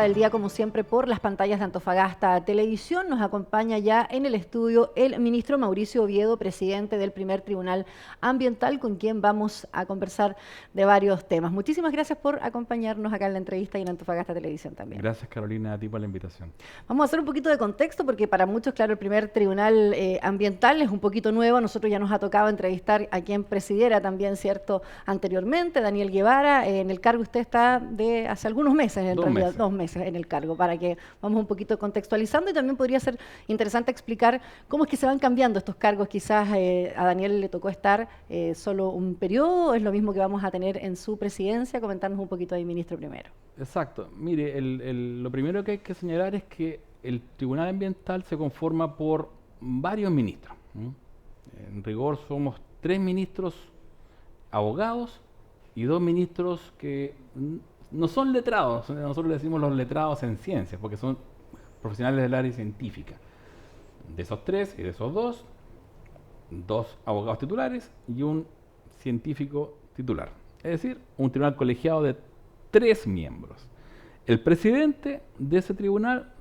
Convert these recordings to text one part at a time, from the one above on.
del día, como siempre, por las pantallas de Antofagasta Televisión. Nos acompaña ya en el estudio el ministro Mauricio Oviedo, presidente del primer Tribunal Ambiental, con quien vamos a conversar de varios temas. Muchísimas gracias por acompañarnos acá en la entrevista y en Antofagasta Televisión también. Gracias, Carolina, a ti por la invitación. Vamos a hacer un poquito de contexto porque para muchos, claro, el primer Tribunal Ambiental es un poquito nuevo. A nosotros ya nos ha tocado entrevistar a quien presidiera también, ¿cierto?, anteriormente, Daniel Guevara. En el cargo usted está de hace algunos meses, en realidad, 2 meses en el cargo, para que vamos un poquito contextualizando, y también podría ser interesante explicar cómo es que se van cambiando estos cargos. Quizás a Daniel le tocó estar solo un periodo, es lo mismo que vamos a tener en su presidencia. Comentarnos un poquito ahí, ministro, primero. Exacto. Mire, lo primero que hay que señalar es que el Tribunal Ambiental se conforma por varios ministros. En rigor somos 3 ministros abogados y 2 ministros que no son letrados. Nosotros le decimos los letrados en ciencias, porque son profesionales del área científica. De esos 3 y de esos 2 abogados titulares y un científico titular. Es decir, un tribunal colegiado de 3 miembros. El presidente de ese tribunal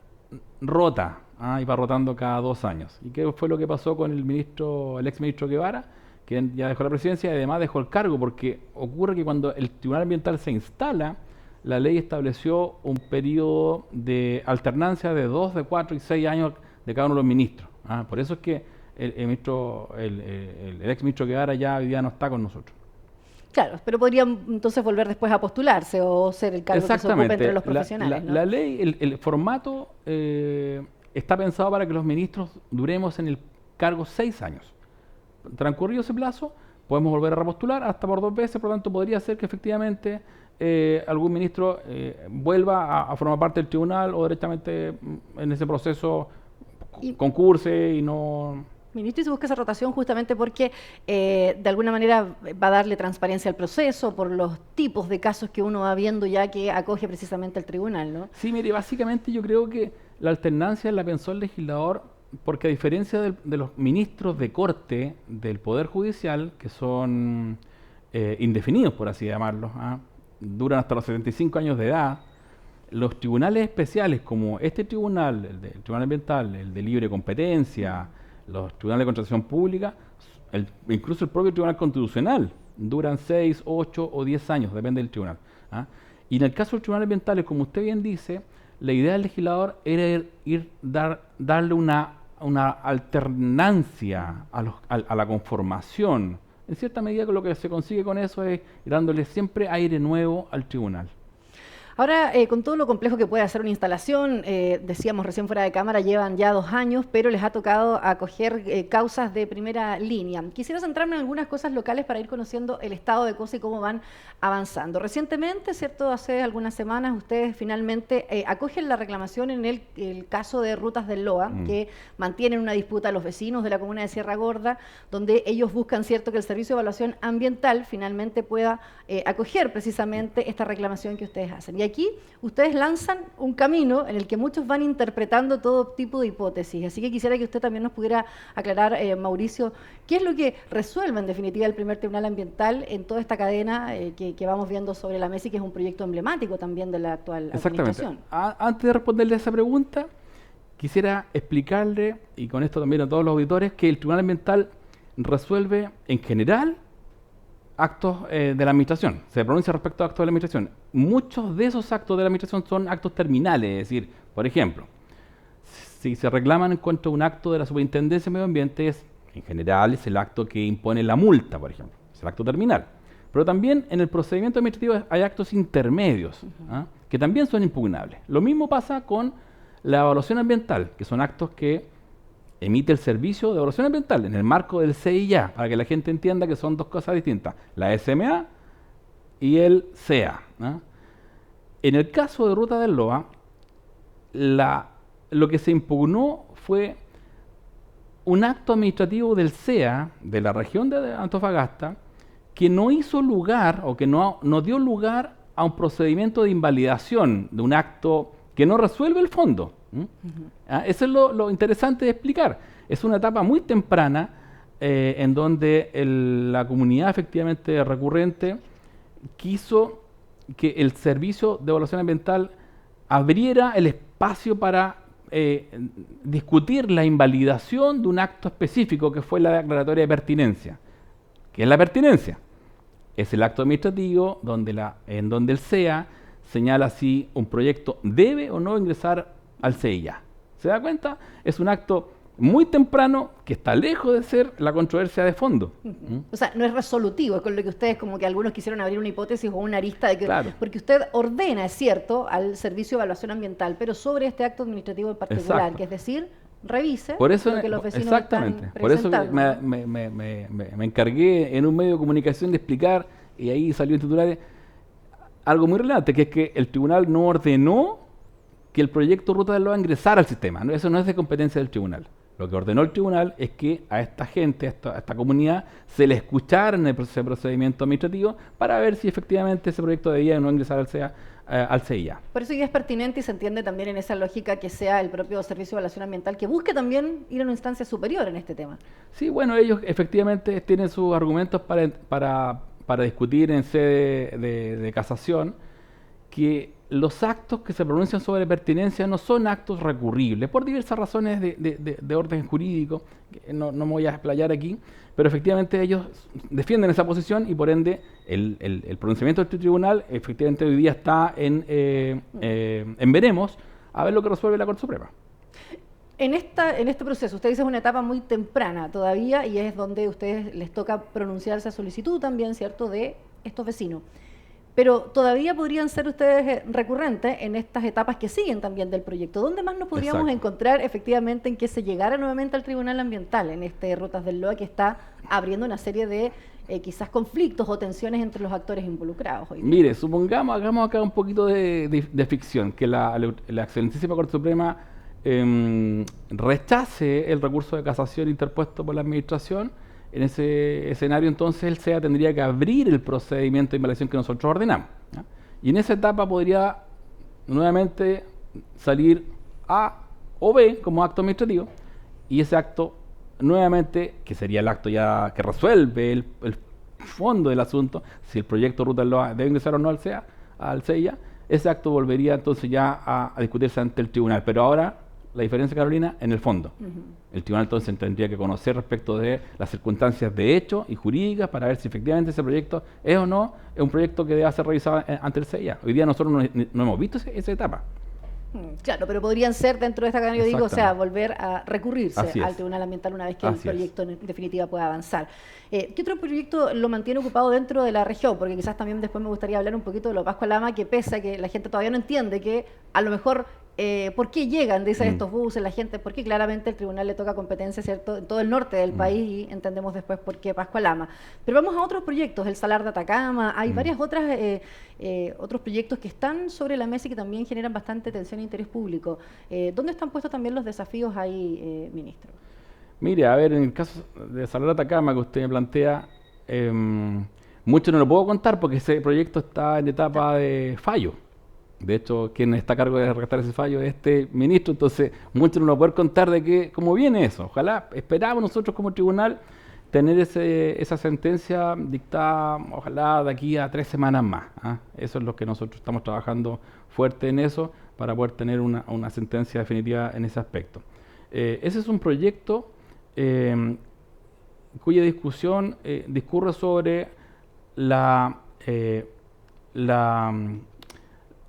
rota, y va rotando cada 2 años. ¿Y qué fue lo que pasó con el ex ministro Guevara? Que ya dejó la presidencia y además dejó el cargo, porque ocurre que cuando el Tribunal Ambiental se instala, la ley estableció un periodo de alternancia de 2, de 4 y 6 años de cada uno de los ministros. Por eso es que el ex ministro Guevara ya hoy día no está con nosotros. Claro, pero podrían entonces volver después a postularse o ser el cargo que se ocupe entre los profesionales, ¿no? La ley, el formato está pensado para que los ministros duremos en el cargo 6 años. Transcurrido ese plazo, podemos volver a repostular hasta por 2 veces, por lo tanto podría ser que efectivamente algún ministro vuelva a formar parte del tribunal o directamente en ese proceso concurse y no... Ministro, y se busca esa rotación justamente porque de alguna manera va a darle transparencia al proceso por los tipos de casos que uno va viendo ya que acoge precisamente el tribunal, ¿no? Sí, mire, básicamente yo creo que la alternancia la pensó el legislador porque, a diferencia de los ministros de corte del Poder Judicial, que son indefinidos, por así llamarlos, duran hasta los 75 años de edad, los tribunales especiales como este tribunal, el del Tribunal Ambiental, el de libre competencia, los tribunales de contratación pública, incluso el propio Tribunal Constitucional, duran 6, 8 o 10 años, depende del tribunal. Y en el caso del Tribunal Ambiental, como usted bien dice, la idea del legislador era darle una alternancia a la conformación. En cierta medida, lo que se consigue con eso es dándole siempre aire nuevo al tribunal. Ahora, con todo lo complejo que puede hacer una instalación, decíamos recién fuera de cámara, llevan ya 2 años, pero les ha tocado acoger causas de primera línea. Quisiera centrarme en algunas cosas locales para ir conociendo el estado de cosas y cómo van avanzando. Recientemente, ¿cierto?, hace algunas semanas, ustedes finalmente acogen la reclamación en el caso de Rutas del Loa, que mantienen una disputa a los vecinos de la comuna de Sierra Gorda, donde ellos buscan, ¿cierto?, que el Servicio de Evaluación Ambiental finalmente pueda acoger precisamente esta reclamación que ustedes hacen. Y aquí ustedes lanzan un camino en el que muchos van interpretando todo tipo de hipótesis. Así que quisiera que usted también nos pudiera aclarar, Mauricio, qué es lo que resuelve en definitiva el primer Tribunal Ambiental en toda esta cadena que vamos viendo sobre la mesa y que es un proyecto emblemático también de la actual administración. Antes de responderle a esa pregunta, quisiera explicarle, y con esto también a todos los auditores, que el Tribunal Ambiental resuelve en general actos de la administración, se pronuncia respecto a actos de la administración. Muchos de esos actos de la administración son actos terminales, es decir, por ejemplo, si se reclaman en contra de un acto de la Superintendencia de Medio Ambiente, en general es el acto que impone la multa, por ejemplo, es el acto terminal. Pero también en el procedimiento administrativo hay actos intermedios, que también son impugnables. Lo mismo pasa con la evaluación ambiental, que son actos que emite el Servicio de Evaluación Ambiental en el marco del CIA, para que la gente entienda que son 2 cosas distintas, la SMA y el CEA. En el caso de Ruta del Loa, lo que se impugnó fue un acto administrativo del CEA, de la región de Antofagasta, que no hizo lugar o que no dio lugar a un procedimiento de invalidación de un acto que no resuelve el fondo. Eso es lo interesante de explicar. Es una etapa muy temprana en donde la comunidad efectivamente recurrente quiso que el Servicio de Evaluación Ambiental abriera el espacio para discutir la invalidación de un acto específico que fue la declaratoria de pertinencia. ¿Qué es la pertinencia? Es el acto administrativo en donde el CEA señala si un proyecto debe o no ingresar al CEIA. ¿Se da cuenta? Es un acto muy temprano que está lejos de ser la controversia de fondo. O sea, no es resolutivo, es con lo que ustedes como que algunos quisieron abrir una hipótesis o una arista de que, Claro. porque usted ordena, es cierto, al Servicio de Evaluación Ambiental, pero sobre este acto administrativo en particular, Exacto. que es decir, revise Por eso, lo que los vecinos exactamente, están por eso presentando, ¿no? me encargué en un medio de comunicación de explicar, y ahí salió en titulares, algo muy relevante, que es que el tribunal no ordenó que el proyecto Ruta del Loa ingresara al sistema. Eso no es de competencia del tribunal. Lo que ordenó el tribunal es que a esta gente, a esta comunidad, se le escuchara en ese procedimiento administrativo para ver si efectivamente ese proyecto debía o no ingresar al CEIA. Por eso ya es pertinente y se entiende también en esa lógica que sea el propio Servicio de Evaluación Ambiental que busque también ir a una instancia superior en este tema. Sí, bueno, ellos efectivamente tienen sus argumentos para discutir en sede de casación, que los actos que se pronuncian sobre pertinencia no son actos recurribles, por diversas razones de orden jurídico, que no me voy a explayar aquí, pero efectivamente ellos defienden esa posición y por ende el pronunciamiento de este tribunal efectivamente hoy día está en veremos, a ver lo que resuelve la Corte Suprema. En este proceso, usted dice es una etapa muy temprana todavía y es donde a ustedes les toca pronunciarse a solicitud también, ¿cierto?, de estos vecinos. Pero todavía podrían ser ustedes recurrentes en estas etapas que siguen también del proyecto. ¿Dónde más nos podríamos Exacto. encontrar efectivamente en que se llegara nuevamente al Tribunal Ambiental en este Rutas del Loa que está abriendo una serie de quizás conflictos o tensiones entre los actores involucrados hoy día? Mire, supongamos, hagamos acá un poquito de ficción, que la excelentísima Corte Suprema rechace el recurso de casación interpuesto por la Administración. En ese escenario, entonces, el CEA tendría que abrir el procedimiento de invalidación que nosotros ordenamos, ¿ya? Y en esa etapa podría nuevamente salir A o B como acto administrativo, y ese acto nuevamente, que sería el acto ya que resuelve el fondo del asunto, si el proyecto Ruta del Loa debe ingresar o no al CEIA, ese acto volvería entonces ya a discutirse ante el tribunal. Pero ahora, la diferencia, Carolina, en el fondo. El tribunal entonces tendría que conocer respecto de las circunstancias de hecho y jurídicas para ver si efectivamente ese proyecto es o no es un proyecto que deba ser revisado ante el CEIA. Hoy día nosotros no hemos visto esa etapa. Claro, pero podrían ser dentro de esta cadena, yo digo, o sea, volver a recurrirse al Tribunal Ambiental una vez que el proyecto en definitiva pueda avanzar. ¿Qué otro proyecto lo mantiene ocupado dentro de la región? Porque quizás también después me gustaría hablar un poquito de lo Pascua Lama, que pese a que la gente todavía no entiende que a lo mejor por qué llegan, dicen estos buses, la gente, porque claramente el tribunal le toca competencia, ¿cierto?, en todo el norte del país y entendemos después por qué Pascua Lama. Pero vamos a otros proyectos, el Salar de Atacama, hay varias otras otros proyectos que están sobre la mesa y que también generan bastante tensión e interés público. ¿Dónde están puestos también los desafíos ahí, ministro? Mire, a ver, en el caso de Salar de Atacama que usted me plantea, mucho no lo puedo contar porque ese proyecto está en etapa de fallo. De hecho, quien está a cargo de rescatar ese fallo es este ministro, entonces mucho no lo puedo contar de cómo viene eso. Ojalá, esperamos nosotros como tribunal tener esa sentencia dictada, ojalá de aquí a 3 semanas más. Eso es lo que nosotros estamos trabajando fuerte en eso para poder tener una sentencia definitiva en ese aspecto. Ese es un proyecto cuya discusión discurre sobre la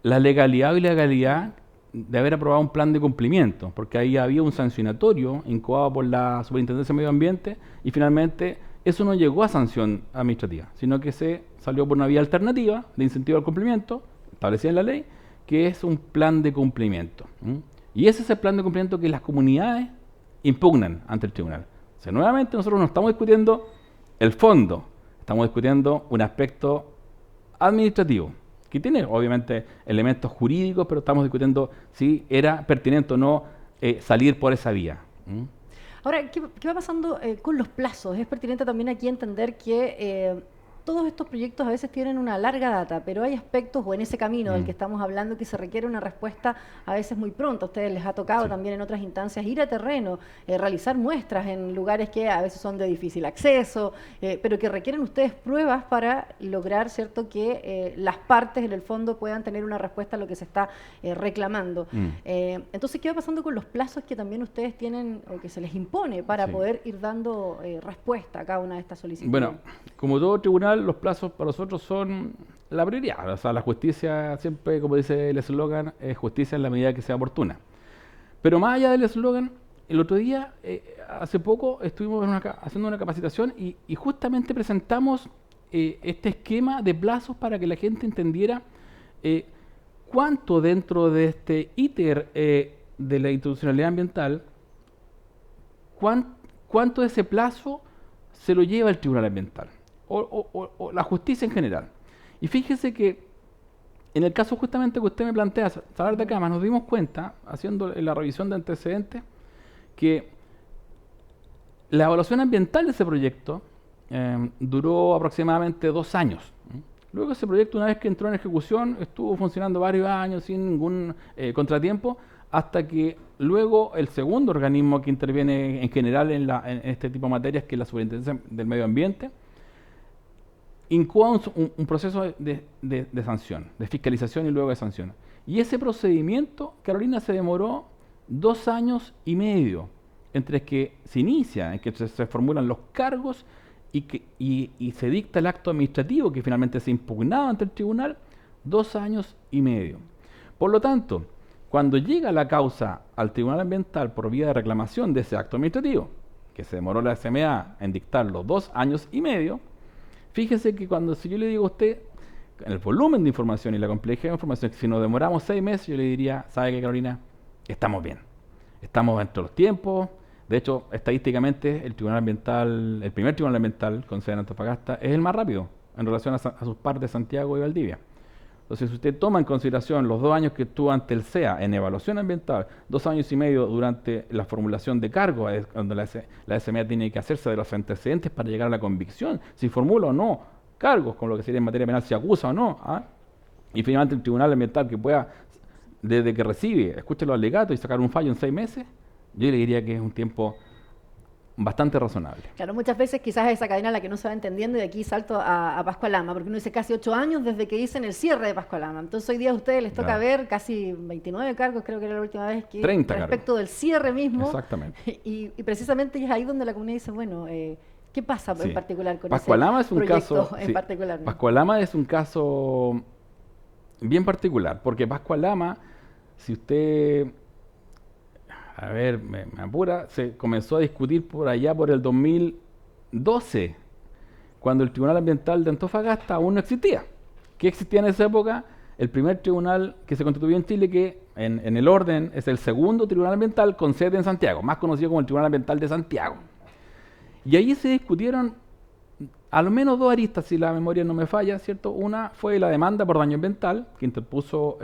legalidad o ilegalidad de haber aprobado un plan de cumplimiento, porque ahí había un sancionatorio incubado por la Superintendencia de Medio Ambiente y finalmente eso no llegó a sanción administrativa, sino que se salió por una vía alternativa de incentivo al cumplimiento, establecida en la ley, que es un plan de cumplimiento. Y ese es el plan de cumplimiento que las comunidades impugnan ante el tribunal. O sea, nuevamente nosotros no estamos discutiendo el fondo, estamos discutiendo un aspecto administrativo, que tiene obviamente elementos jurídicos, pero estamos discutiendo si era pertinente o no salir por esa vía. Ahora, ¿qué va pasando con los plazos? Es pertinente también aquí entender que todos estos proyectos a veces tienen una larga data, pero hay aspectos, o en ese camino del que estamos hablando, que se requiere una respuesta a veces muy pronto. A ustedes les ha tocado también en otras instancias ir a terreno, realizar muestras en lugares que a veces son de difícil acceso, pero que requieren ustedes pruebas para lograr, ¿cierto?, que las partes en el fondo puedan tener una respuesta a lo que se está reclamando. Entonces, ¿qué va pasando con los plazos que también ustedes tienen o que se les impone para poder ir dando respuesta a cada una de estas solicitudes? Bueno, como todo tribunal, los plazos para nosotros son la prioridad. O sea, la justicia siempre, como dice el eslogan, es justicia en la medida que sea oportuna. Pero más allá del eslogan, el otro día, hace poco, estuvimos haciendo una capacitación y justamente presentamos este esquema de plazos para que la gente entendiera cuánto dentro de este íter de la institucionalidad ambiental, cuánto de ese plazo se lo lleva el tribunal ambiental o la justicia en general. Y fíjese que en el caso justamente que usted me plantea, Salar de Cama, nos dimos cuenta, haciendo la revisión de antecedentes, que la evaluación ambiental de ese proyecto duró aproximadamente 2 años. Luego ese proyecto, una vez que entró en ejecución, estuvo funcionando varios años sin ningún contratiempo, hasta que luego el segundo organismo que interviene en general en este tipo de materias, que es la Superintendencia del Medio Ambiente, incoa un proceso de sanción, de fiscalización y luego de sanción. Y ese procedimiento, Carolina, se demoró 2 años y medio, entre que se inicia, en que se formulan los cargos y se dicta el acto administrativo que finalmente se impugnaba ante el tribunal, 2 años y medio. Por lo tanto, cuando llega la causa al Tribunal Ambiental por vía de reclamación de ese acto administrativo, que se demoró la SMA en dictarlo 2 años y medio, fíjese que si yo le digo a usted, en el volumen de información y la complejidad de información, que si nos demoramos 6 meses, yo le diría, ¿sabe qué, Carolina? Estamos bien. Estamos dentro de los tiempos. De hecho, estadísticamente, el primer tribunal ambiental con sede en Antofagasta es el más rápido en relación a sus pares de Santiago y Valdivia. Entonces, si usted toma en consideración los 2 años que estuvo ante el CEA en evaluación ambiental, 2 años y medio durante la formulación de cargos, donde la SMA tiene que hacerse de los antecedentes para llegar a la convicción, si formula o no cargos, con lo que sería en materia penal, si acusa o no, y finalmente el tribunal ambiental que pueda, desde que recibe, escuche los alegatos y sacar un fallo en 6 meses, yo le diría que es un tiempo bastante razonable. Claro, muchas veces quizás esa cadena la que no se va entendiendo, y aquí salto a Pascua Lama, porque uno dice casi 8 años desde que dicen el cierre de Pascua Lama. Entonces hoy día a ustedes les toca ver casi 29 cargos, creo que era la última vez, que 30 respecto cargos del cierre mismo. Exactamente. Y precisamente es ahí donde la comunidad dice, bueno, ¿qué pasa en particular con Pascua Lama ese proyecto en particular? Pascua Lama es un caso bien particular, porque Pascua Lama, si usted... A ver, me apura, se comenzó a discutir por allá por el 2012, cuando el Tribunal Ambiental de Antofagasta aún no existía. ¿Qué existía en esa época? El primer tribunal que se constituyó en Chile, que en el orden es el segundo Tribunal Ambiental con sede en Santiago, más conocido como el Tribunal Ambiental de Santiago. Y allí se discutieron al menos 2 aristas, si la memoria no me falla, ¿cierto? Una fue la demanda por daño ambiental, que interpuso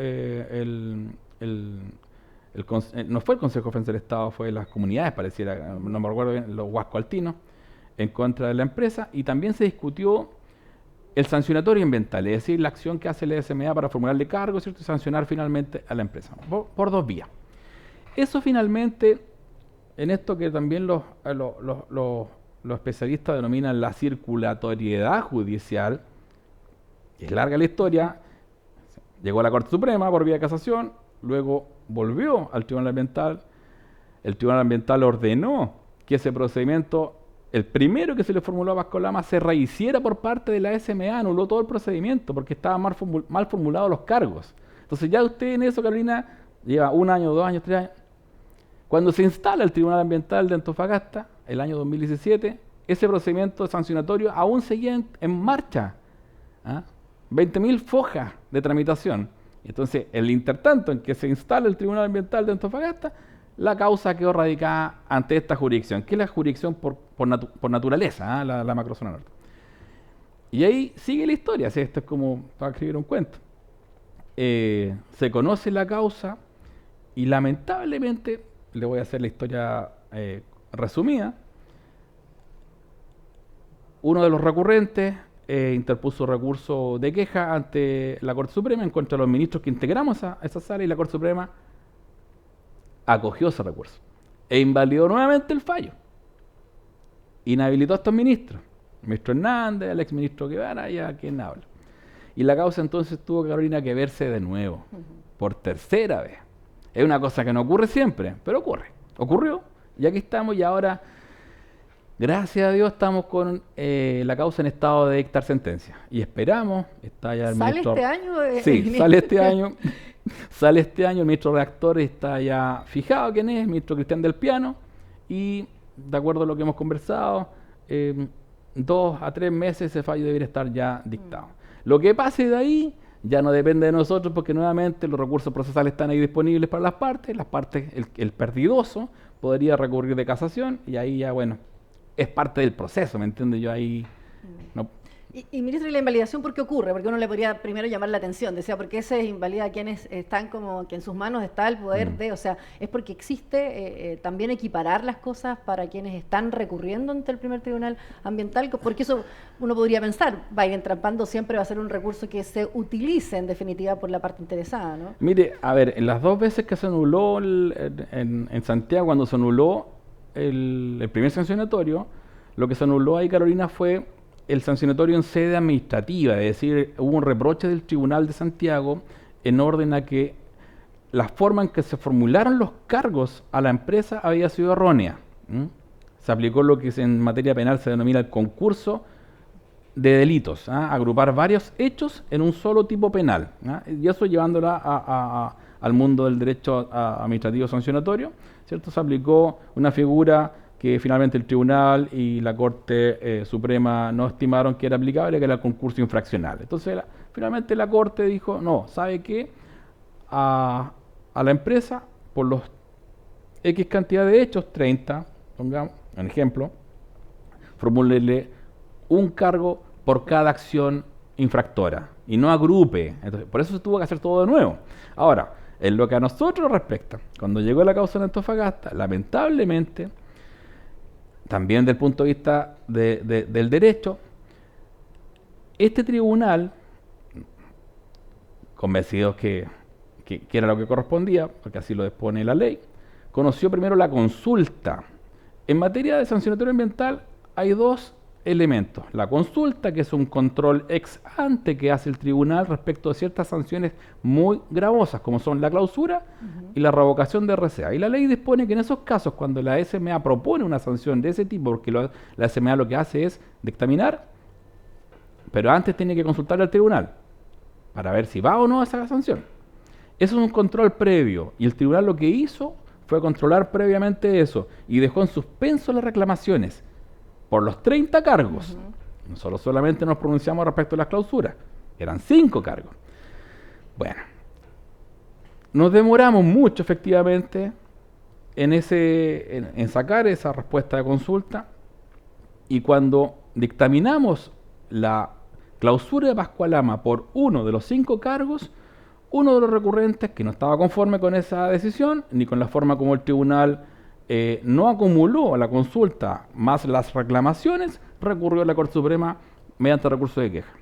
no fue el Consejo de Defensa del Estado, fue las comunidades, pareciera, no me recuerdo bien, los huascoaltinos, en contra de la empresa, y también se discutió el sancionatorio ambiental, es decir, la acción que hace la SMA para formularle cargos, ¿cierto?, y sancionar finalmente a la empresa, por 2 vías. Eso finalmente, en esto que también los especialistas denominan la circulatoriedad judicial, es larga la historia, llegó a la Corte Suprema por vía de casación, luego volvió al Tribunal Ambiental, el Tribunal Ambiental ordenó que ese procedimiento, el primero que se le formuló a Pascua Lama, se rehiciera por parte de la SMA, anuló todo el procedimiento porque estaban mal formulados los cargos. Entonces ya usted en eso, Carolina, lleva 1 año, 2 años, 3 años. Cuando se instala el Tribunal Ambiental de Antofagasta, el año 2017, ese procedimiento sancionatorio aún seguía en marcha. 20.000 fojas de tramitación. Entonces, el intertanto en que se instala el Tribunal Ambiental de Antofagasta, la causa quedó radicada ante esta jurisdicción, que es la jurisdicción por naturaleza, la macrozona norte. Y ahí sigue la historia, ¿sí? Esto es como para escribir un cuento. Se conoce la causa y lamentablemente, le voy a hacer la historia resumida, uno de los recurrentes interpuso recurso de queja ante la Corte Suprema en contra de los ministros que integramos esa sala, y la Corte Suprema acogió ese recurso e invalidó nuevamente el fallo. Inhabilitó a estos ministros, el ministro Hernández, el exministro Guevara y a quien habla. Y la causa entonces tuvo, Carolina, que verse de nuevo, por tercera vez. Es una cosa que no ocurre siempre, pero ocurre. Ocurrió, y aquí estamos, y ahora, gracias a Dios, estamos con la causa en estado de dictar sentencia. Y esperamos, está ya el ministro... ¿Sale este año? Sí, sale este año. Sale este año, el ministro redactor está ya fijado quién es, el ministro Cristian del Piano, y de acuerdo a lo que hemos conversado, 2 a 3 meses ese fallo debería estar ya dictado. Lo que pase de ahí ya no depende de nosotros, porque nuevamente los recursos procesales están ahí disponibles para las partes, el perdidoso podría recurrir de casación, y ahí ya, bueno, es parte del proceso, ¿me entiendes? Yo ahí no... Y ministro, ¿y la invalidación por qué ocurre? Porque uno le podría primero llamar la atención, decía, ¿por qué se invalida a quienes están como que en sus manos está el poder de, o sea, es porque existe también equiparar las cosas para quienes están recurriendo ante el primer tribunal ambiental? Porque eso uno podría pensar, va a ir entrampando, siempre va a ser un recurso que se utilice en definitiva por la parte interesada, ¿no? Mire, a ver, en las 2 veces que se anuló en Santiago, cuando se anuló el primer sancionatorio, lo que se anuló ahí, Carolina, fue el sancionatorio en sede administrativa, es decir, hubo un reproche del Tribunal de Santiago en orden a que la forma en que se formularon los cargos a la empresa había sido errónea. Se aplicó lo que en materia penal se denomina el concurso de delitos, agrupar varios hechos en un solo tipo penal, y eso llevándola al mundo del derecho administrativo sancionatorio, ¿cierto? Se aplicó una figura que finalmente el Tribunal y la Corte Suprema no estimaron que era aplicable, que era el concurso infraccional. Entonces, finalmente la Corte dijo, no, ¿sabe qué? A la empresa, por los X cantidad de hechos, 30, pongamos, un ejemplo, formúlele un cargo por cada acción infractora, y no agrupe. Entonces, por eso se tuvo que hacer todo de nuevo. Ahora, en lo que a nosotros respecta, cuando llegó la causa en Antofagasta, lamentablemente, también desde el punto de vista del derecho, este tribunal, convencidos que era lo que correspondía, porque así lo dispone la ley, conoció primero la consulta. En materia de sancionatorio ambiental hay 2 elementos. La consulta, que es un control ex ante que hace el tribunal respecto de ciertas sanciones muy gravosas, como son la clausura y la revocación de RCA. Y la ley dispone que en esos casos, cuando la SMA propone una sanción de ese tipo, porque la SMA lo que hace es dictaminar, pero antes tiene que consultar al tribunal para ver si va o no a esa sanción. Eso es un control previo, y el tribunal lo que hizo fue controlar previamente eso, y dejó en suspenso las reclamaciones por los 30 cargos. Nosotros solamente nos pronunciamos respecto a las clausuras. Eran 5 cargos. Bueno, nos demoramos mucho efectivamente en sacar esa respuesta de consulta, y cuando dictaminamos la clausura de Pascualama por uno de los 5 cargos, uno de los recurrentes que no estaba conforme con esa decisión, ni con la forma como el tribunal no acumuló la consulta más las reclamaciones, recurrió a la Corte Suprema mediante recurso de queja.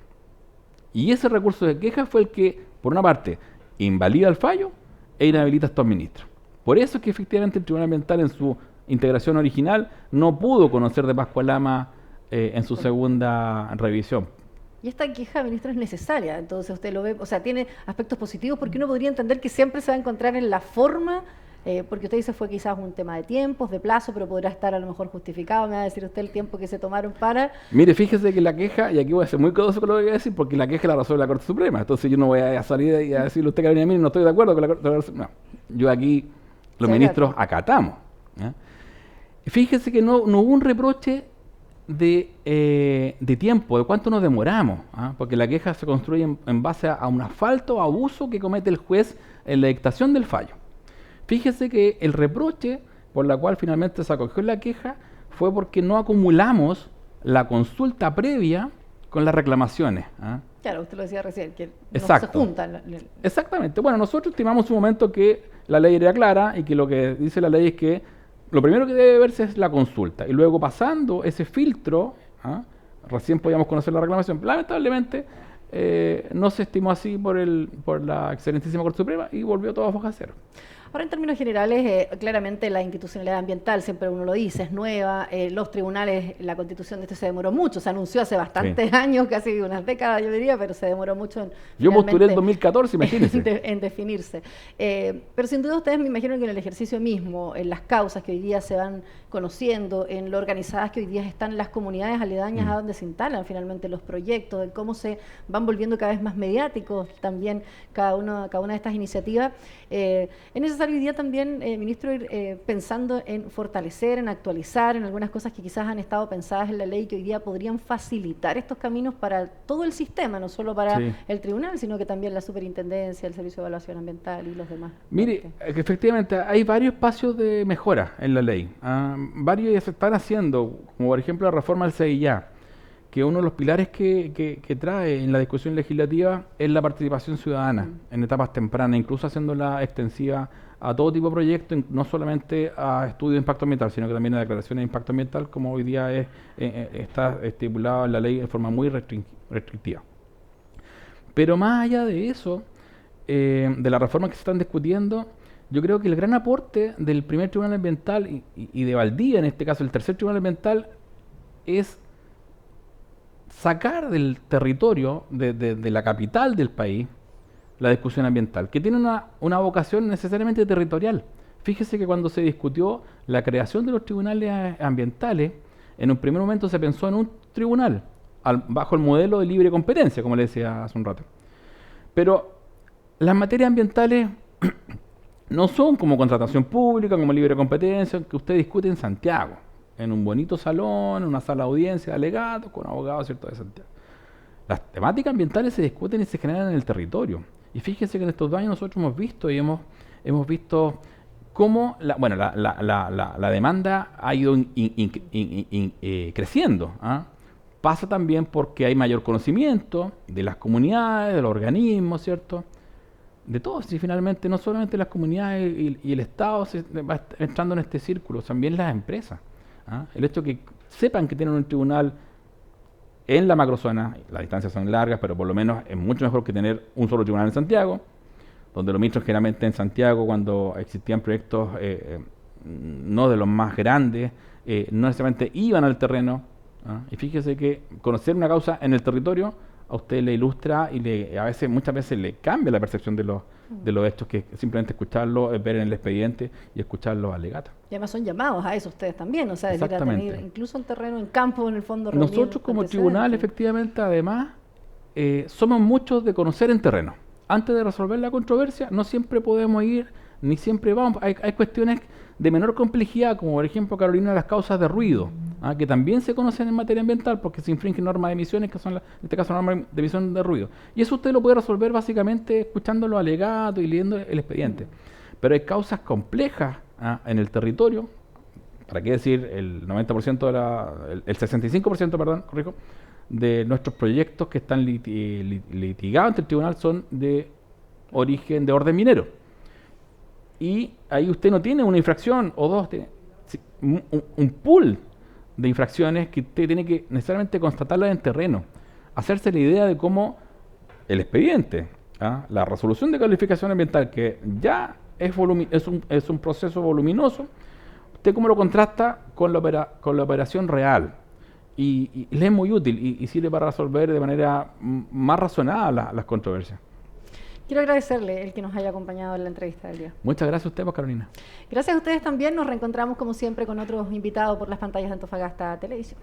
Y ese recurso de queja fue el que, por una parte, invalida el fallo e inhabilita a estos ministros. Por eso es que efectivamente el Tribunal Ambiental, en su integración original, no pudo conocer de Pascualama en su segunda revisión. Y esta queja, ministro, es necesaria, entonces usted lo ve, o sea, tiene aspectos positivos, porque uno podría entender que siempre se va a encontrar en la forma, porque usted dice fue quizás un tema de tiempos, de plazo, pero podrá estar a lo mejor justificado, me va a decir usted el tiempo que se tomaron para... Mire, fíjese que la queja, y aquí voy a ser muy cuidadoso con lo que voy a decir, porque la queja la resuelve la Corte Suprema, entonces yo no voy a salir y a decirle a usted, Carolina, mire, no estoy de acuerdo con la Corte Suprema. No, yo aquí, los ministros acatamos. Fíjese que no hubo un reproche de tiempo, de cuánto nos demoramos, porque la queja se construye en base a un falta o abuso que comete el juez en la dictación del fallo. Fíjese que el reproche por la cual finalmente se acogió la queja fue porque no acumulamos la consulta previa con las reclamaciones. Claro, usted lo decía recién, que Exacto. no se juntan. Exactamente. Bueno, nosotros estimamos en un momento que la ley era clara y que lo que dice la ley es que lo primero que debe verse es la consulta, y luego pasando ese filtro recién podíamos conocer la reclamación. Lamentablemente no se estimó así por la excelentísima Corte Suprema y volvió todo a foja cero. Ahora, en términos generales, claramente la institucionalidad ambiental, siempre uno lo dice, es nueva. Los tribunales, la constitución de este se demoró mucho, se anunció hace bastantes años, casi unas décadas yo diría, pero se demoró mucho en Yo postulé en 2014, imagínense. en definirse. Pero sin duda ustedes me imagino que en el ejercicio mismo, en las causas que hoy día se van conociendo, en lo organizadas que hoy día están las comunidades aledañas a donde se instalan finalmente los proyectos, en cómo se van volviendo cada vez más mediáticos también cada una de estas iniciativas. Es necesario hoy día también, ministro, ir pensando en fortalecer, en actualizar, en algunas cosas que quizás han estado pensadas en la ley que hoy día podrían facilitar estos caminos para todo el sistema, no solo para el tribunal, sino que también la superintendencia, el Servicio de Evaluación Ambiental y los demás. Mire, efectivamente hay varios espacios de mejora en la ley. Varios ya se están haciendo, como por ejemplo la reforma del CEIA, que uno de los pilares que trae en la discusión legislativa es la participación ciudadana en etapas tempranas, incluso haciéndola extensiva a todo tipo de proyectos, no solamente a estudios de impacto ambiental, sino que también a declaraciones de impacto ambiental, como hoy día está estipulado en la ley de forma muy restrictiva. Pero más allá de eso, de las reformas que se están discutiendo, yo creo que el gran aporte del primer tribunal ambiental y de Valdivia, en este caso el tercer tribunal ambiental, es sacar del territorio, de la capital del país, la discusión ambiental, que tiene una vocación necesariamente territorial. Fíjese que cuando se discutió la creación de los tribunales ambientales, en un primer momento se pensó en un tribunal, bajo el modelo de libre competencia, como le decía hace un rato. Pero las materias ambientales no son como contratación pública, como libre competencia, que usted discute en Santiago, en un bonito salón, en una sala de audiencia de alegatos, con abogados, ¿cierto?, de Santiago. Las temáticas ambientales se discuten y se generan en el territorio. Y fíjense que en estos 2 años nosotros hemos visto cómo la demanda ha ido creciendo. Pasa también porque hay mayor conocimiento de las comunidades, de los organismos, ¿cierto?, de todos, y finalmente no solamente las comunidades y el Estado se va entrando en este círculo, también las empresas. El hecho de que sepan que tienen un tribunal en la macrozona, las distancias son largas, pero por lo menos es mucho mejor que tener un solo tribunal en Santiago, donde los ministros generalmente en Santiago, cuando existían proyectos no de los más grandes, no necesariamente iban al terreno. Y fíjese que conocer una causa en el territorio a usted le ilustra y muchas veces le cambia la percepción de los hechos, que simplemente escucharlo, ver en el expediente y escuchar los alegatos. Y además son llamados a eso ustedes también, o sea, decir, a tener incluso en terreno, en campo, en el fondo. Nosotros como tribunal, efectivamente, además, somos muchos de conocer en terreno. Antes de resolver la controversia, no siempre podemos ir, ni siempre vamos. Hay cuestiones de menor complejidad, como por ejemplo, Carolina, las causas de ruido, que también se conocen en materia ambiental porque se infringen normas de emisiones, que son, en este caso, normas de emisión de ruido. Y eso usted lo puede resolver básicamente escuchando los alegatos y leyendo el expediente. Pero hay causas complejas en el territorio, para qué decir, el 90% el 65%, perdón, corrijo, de nuestros proyectos que están litigados ante el tribunal son de origen, de orden minero. Y ahí usted no tiene una infracción o dos, tiene un pool de infracciones que usted tiene que necesariamente constatarlas en terreno, hacerse la idea de cómo el expediente, la resolución de calificación ambiental, que ya es un proceso voluminoso, usted cómo lo contrasta con la operación real. Y le es muy útil y sirve para resolver de manera más razonada las controversias. Quiero agradecerle el que nos haya acompañado en la entrevista del día. Muchas gracias a usted, pues, Carolina. Gracias a ustedes también. Nos reencontramos como siempre con otros invitados por las pantallas de Antofagasta Televisión.